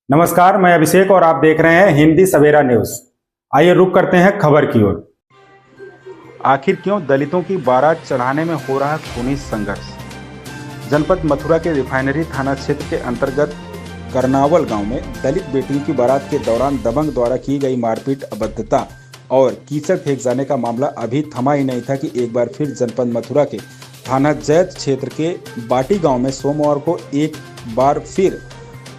नमस्कार, मैं अभिषेक और आप देख रहे हैं हिंदी सवेरा न्यूज। आइए रुक करते हैं खबर की ओर। आखिर क्यों दलितों की बारात चढ़ाने में हो रहा खूनी संघर्ष। जनपद मथुरा के रिफाइनरी थाना क्षेत्र के अंतर्गत करनावल गांव में दलित बेटियों की बारात के दौरान दबंग द्वारा की गई मारपीट, अभद्रता और कीचड़ फेंक जाने का मामला अभी थमा ही नहीं था कि एक बार फिर जनपद मथुरा के थाना जैत क्षेत्र के बाटी गांव में सोमवार को एक बार फिर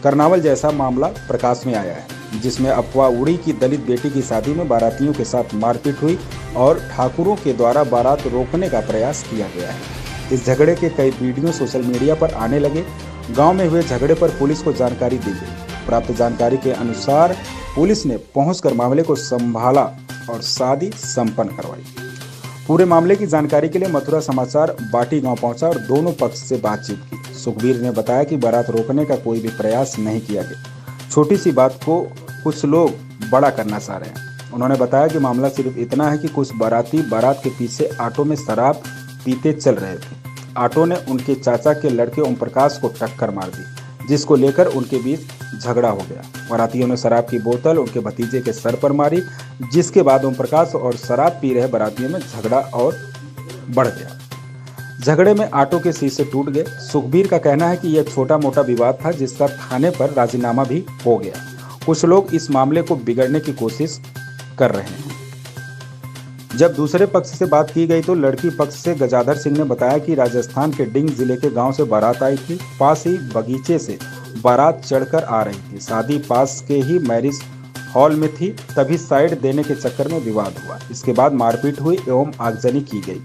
करनावल जैसा मामला प्रकाश में आया है, जिसमें अफवाह उड़ी कि दलित बेटी की शादी में बारातियों के साथ मारपीट हुई और ठाकुरों के द्वारा बारात रोकने का प्रयास किया गया है। इस झगड़े के कई वीडियो सोशल मीडिया पर आने लगे। गांव में हुए झगड़े पर पुलिस को जानकारी दी गई। प्राप्त जानकारी के अनुसार पुलिस ने पहुंचकर मामले को संभाला और शादी संपन्न करवाई। पूरे मामले की जानकारी के लिए मथुरा समाचार बाटी गांव पहुंचा और दोनों पक्ष से बातचीत की। सुखबीर ने बताया कि बारात रोकने का कोई भी प्रयास नहीं किया गया। छोटी सी बात को कुछ लोग बड़ा करना चाह रहे हैं। उन्होंने बताया कि मामला सिर्फ इतना है कि कुछ बाराती बारात के पीछे ऑटो में शराब पीते चल रहे थे। ऑटो ने उनके चाचा के लड़के ओम प्रकाश को टक्कर मार दी, जिसको लेकर उनके बीच झगड़ा हो गया। बारातियों ने शराब की बोतल उनके भतीजे के सर पर मारी, जिसके बाद ओम प्रकाश और शराब पी रहे बारातियों में झगड़ा और बढ़ गया। झगड़े में ऑटो के शीशे टूट गए। सुखबीर का कहना है कि यह छोटा मोटा विवाद था, जिसका थाने पर राजीनामा भी हो गया। कुछ लोग इस मामले को बिगड़ने की कोशिश कर रहे हैं। जब दूसरे पक्ष से बात की गई तो लड़की पक्ष से गजाधर सिंह ने बताया कि राजस्थान के डिंग जिले के गांव से बारात आई थी। पास ही बगीचे से बारात चढ़कर आ रही थी। शादी पास के ही मैरिज हॉल में थी, तभी साइड देने के चक्कर में विवाद हुआ। इसके बाद मारपीट हुई एवं आगजनी की गई।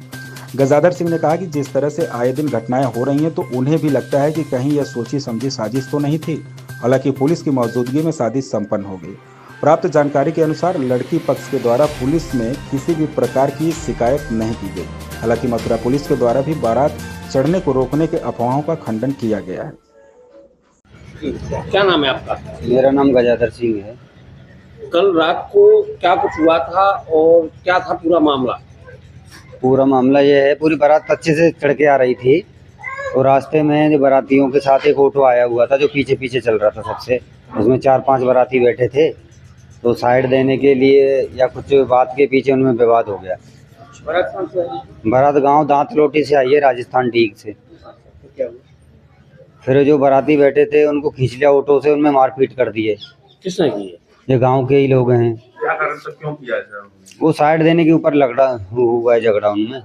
गजाधर सिंह ने कहा कि जिस तरह से आए दिन घटनाएं हो रही हैं तो उन्हें भी लगता है कि कहीं यह सोची समझी साजिश तो नहीं थी। हालांकि पुलिस की मौजूदगी में शादी संपन्न हो गई। प्राप्त जानकारी के अनुसार लड़की पक्ष के द्वारा पुलिस में किसी भी प्रकार की शिकायत नहीं की गई। हालांकि मथुरा पुलिस के द्वारा भी बारात चढ़ने को रोकने के अफवाहों का खंडन किया गया है। क्या नाम है आपका? मेरा नाम गजाधर सिंह है। कल रात को क्या कुछ हुआ था और क्या था पूरा मामला? पूरा मामला ये है, पूरी बारात अच्छे से चढ़ के आ रही थी और रास्ते में जो बारातियों के साथ एक ऑटो आया हुआ था जो पीछे पीछे चल रहा था सबसे। उसमें 4-5 बाराती बैठे थे, तो साइड देने के लिए या कुछ बात के पीछे उनमें विवाद हो गया। बारात कहाँ से आई? बारात गांव दांत लोटी से आई है, राजस्थान डीग से। क्या हुआ? फिर जो बाराती बैठे थे उनको खींच लिया ऑटो से, उनमें मारपीट कर दिए। किसने की है? ये गांव के ही लोग हैं। क्या कारण से क्यों किया है? वो साइड देने के ऊपर लगड़ा हुआ है झगड़ा उनमें।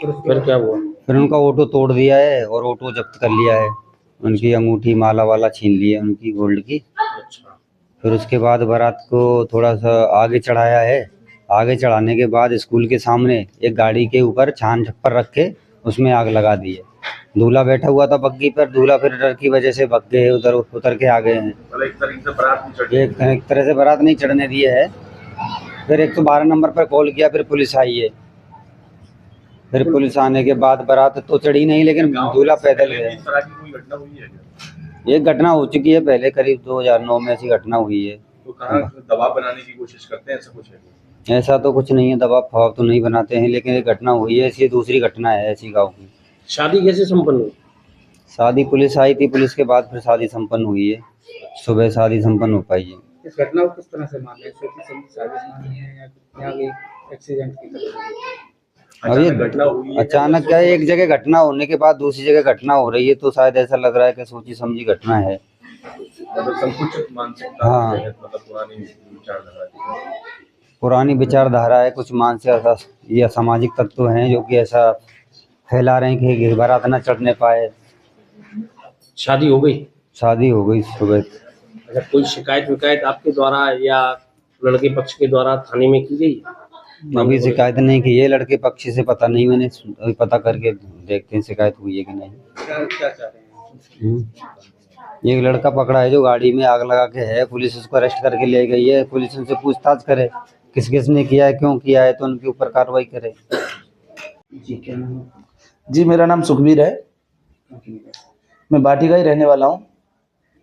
फिर क्या हुआ? फिर उनका ऑटो तोड़ दिया है और ऑटो जब्त कर लिया है। उनकी अंगूठी माला वाला छीन लिए उनकी गोल्ड की। अच्छा। फिर उसके बाद बारात को थोड़ा सा आगे चढ़ाया है। आगे चढ़ाने के बाद स्कूल के सामने एक गाड़ी के ऊपर छान छप्पर रख के उसमें आग लगा दी है। दूल्हा बैठा हुआ था बग्गी पर, दूल्हा फिर डर की वजह से भग गए, उधर उतर के आ गए हैं। एक तरह से बारात नहीं चढ़ने दिए है। फिर 112 नंबर पर कॉल किया, फिर पुलिस आई है। फिर पुलिस आने के बाद बारात तो चढ़ी नहीं, लेकिन दूल्हा पैदल गया। ये घटना हो चुकी है पहले, करीब 2009 में ऐसी घटना हुई है। तो कहाँ दबाव बनाने की कोशिश करते हैं? ऐसा कुछ है? ऐसा तो कुछ नहीं है, दबाव फवाब तो नहीं बनाते हैं, लेकिन एक घटना हुई है, ऐसी दूसरी घटना है ऐसी गाँव की। शादी कैसे संपन्न हुई? शादी पुलिस आई थी, पुलिस के बाद फिर शादी संपन्न हुई है। सुबह शादी संपन्न हो पाई है। इस घटना को किस तरह से माने? सोची समझी साजिश मानी है या एक्सीडेंट की तरह? अब ये अचानक क्या है, एक जगह घटना होने के बाद दूसरी जगह घटना हो रही है, तो शायद ऐसा लग रहा है कि सोची समझी घटना है। संकुचित मानसिकता। हाँ, मतलब पुरानी विचारधारा है। कुछ मानसिक या सामाजिक तत्व हैं जो कि ऐसा फैला रहे हैं कि बारात न चढ़ने पाए। शादी हो गई? शादी हो गई सुबह। अगर कोई शिकायत आपके द्वारा या लड़के पक्ष के द्वारा थाने में की गई? अभी शिकायत नहीं की है, लड़के पक्ष से पता नहीं, मैंने अभी पता करके देखते हैं शिकायत हुई है कि नहीं। क्या चाह रहे हैं? एक लड़का पकड़ा है जो गाड़ी में आग लगा के है, पुलिस उसको अरेस्ट करके ले गई है। पुलिस उनसे पूछताछ करे किस किस ने किया है, क्यों किया है, तो उनके ऊपर कार्रवाई करे। जी क्या नाम है? जी मेरा नाम सुखबीर है। मैं बाटी का ही रहने वाला हूँ।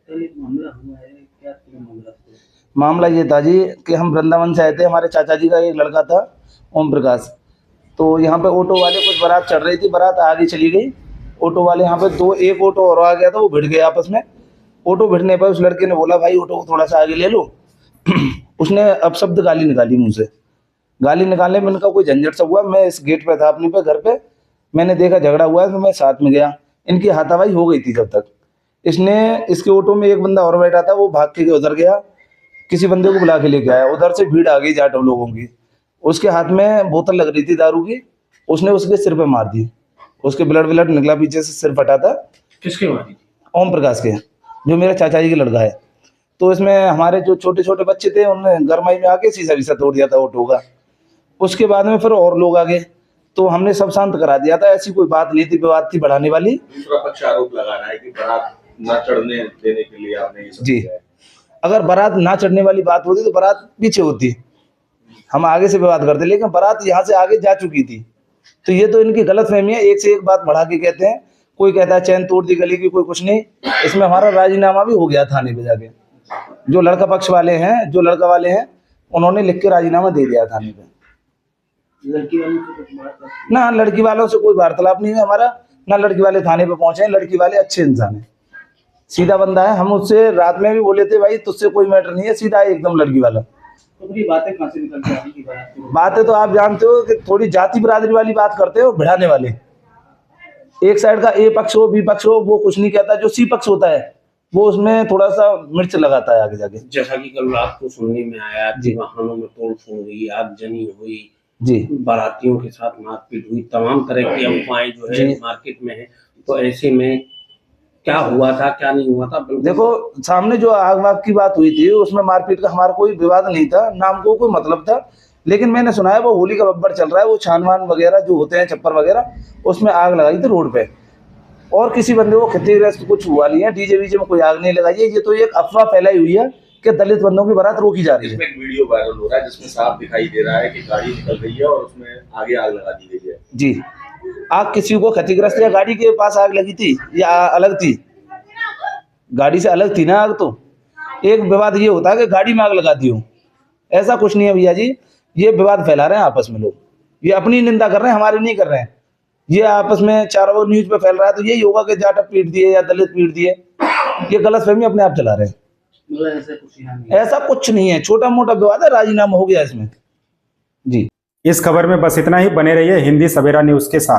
मामला हुआ है, क्या पूरा मामला? मामला ये था जी कि हम वृंदावन से आए थे। हमारे चाचा जी का एक लड़का था ओम प्रकाश, तो यहाँ पे ऑटो वाले कुछ बारात चढ़ रही थी, बारात आगे चली गई। ऑटो वाले यहाँ पे एक ऑटो और आ गया था, वो भिड़ गए आपस में। ऑटो भिड़ने पर उस लड़के ने बोला भाई ऑटो को थोड़ा सा आगे ले लो। उसने अपशब्द गाली निकाली मुंह से। गाली निकालने में इनका कोई झंझट सा हुआ। मैं इस गेट पे था अपने पे घर पे, मैंने देखा झगड़ा हुआ है तो मैं साथ में गया। इनकी हाथापाई हो गई थी जब तक इसने इसके ऑटो में एक बंदा और बैठा था, वो भाग के उधर गया, किसी बंदे को बुला के लेके आया। उधर से भीड़ आ गई जाटो लोगों की। उसके हाथ में बोतल लग रही थी दारू की, उसने उसके सिर पे मार दी। उसके ब्लड निकला, पीछे से सिर फटा था। किसके मारी? ओम प्रकाश के, जो मेरे चाचा जी का लड़का है। तो इसमें हमारे जो छोटे छोटे बच्चे थे उन्होंने गरमाई में आके शीशा वीसा तोड़ दिया था ऑटो का। उसके बाद में फिर और लोग आ गए तो हमने सब शांत करा दिया था। ऐसी कोई बात नहीं थी, विवाद थी बढ़ाने वाली। दूसरा पक्ष आरोप लगा रहा है कि बारात न चढ़ने देने के लिए आपने ये सब जी, किया है। अगर बारात ना चढ़ने वाली बात होती तो बारात पीछे होती, हम आगे से विवाद करते, लेकिन बारात यहाँ से आगे जा चुकी थी। तो ये तो इनकी गलत फहमी है, एक से एक बात बढ़ा के कहते हैं। कोई कहता है चैन तोड़ दी गली की, कोई कुछ नहीं। इसमें हमारा राजीनामा भी हो गया थाने पे जाके। जो लड़का पक्ष वाले हैं, जो लड़का वाले हैं, उन्होंने लिख के राजीनामा दे दिया थाने पे। लड़की वालों से कुछ बात नहीं? ना लड़की वालों से कोई वार्तालाप नहीं है हमारा, ना लड़की वाले थाने पे पहुंचे हैं। लड़की वाले अच्छे इंसान है, सीधा बंदा है। हम उससे रात में भी बोले थे भाई तुझसे कोई मैटर नहीं है, सीधा एकदम लड़की वाला। तो ये बातें कहाँ से निकल के आ रही थी बारात की? बातें तो आप जानते हो कि थोड़ी जाति बिरादरी वाली बात करते हो, भिड़ाने वाले। एक साइड का ए पक्ष हो, बी पक्ष हो, वो कुछ नहीं कहता। जो सी पक्ष होता है वो उसमें थोड़ा सा मिर्च लगाता है आगे जाके। जैसा कि कल रात को सुनने में आया कि वाहनों में तोड़फोड़ हुई, आगजनी हुई जी, बारातियों के साथ मारपीट हुई, तमाम तरह की अफवाहें जो है मार्केट में है। तो ऐसे में क्या हुआ था, क्या नहीं हुआ था? देखो सामने जो आग वाग की बात हुई थी उसमें मारपीट का हमारा कोई विवाद नहीं था, नाम को कोई मतलब था। लेकिन मैंने सुना है वो होली का बब्बर चल रहा है, वो छानवान वगैरह जो होते हैं छप्पर वगैरह, उसमें आग लगाई थी रोड पे। और किसी बंदे को क्षतिग्रस्त कुछ हुआ नहीं है, डीजे वीजे में कोई आग नहीं लगाई है। ये तो एक अफवाह फैलाई हुई है कि दलित बंदों की बारात रोकी जा रही है। इसमें एक वीडियो वायरल हो रहा है जिसमें साफ दिखाई दे रहा है कि गाड़ी निकल रही है और उसमें आगे आग लगा दी गई है। जी, आग किसी को क्षतिग्रस्त या गाड़ी के पास आग लगी थी या अलग थी? गाड़ी से अलग थी ना आग। तो एक विवाद ये होता है कि गाड़ी में आग लगा दी हो, ऐसा कुछ नहीं है भैया जी। ये विवाद फैला रहे हैं आपस में लोग, ये अपनी निंदा कर रहे हैं, हमारी नहीं कर रहे हैं। ये आपस में चारों न्यूज पे फैल रहा है तो यही होगा कि जाट पीट दिए या दलित पीट दिए। ये गलत फहमी अपने आप चला रहे हैं। मतलब ऐसा कुछ यहाँ नहीं है। ऐसा कुछ नहीं है, छोटा मोटा विवाद है, राजीनामा हो गया इसमें। जी, इस खबर में बस इतना ही। बने रहिए हिंदी सवेरा न्यूज के साथ।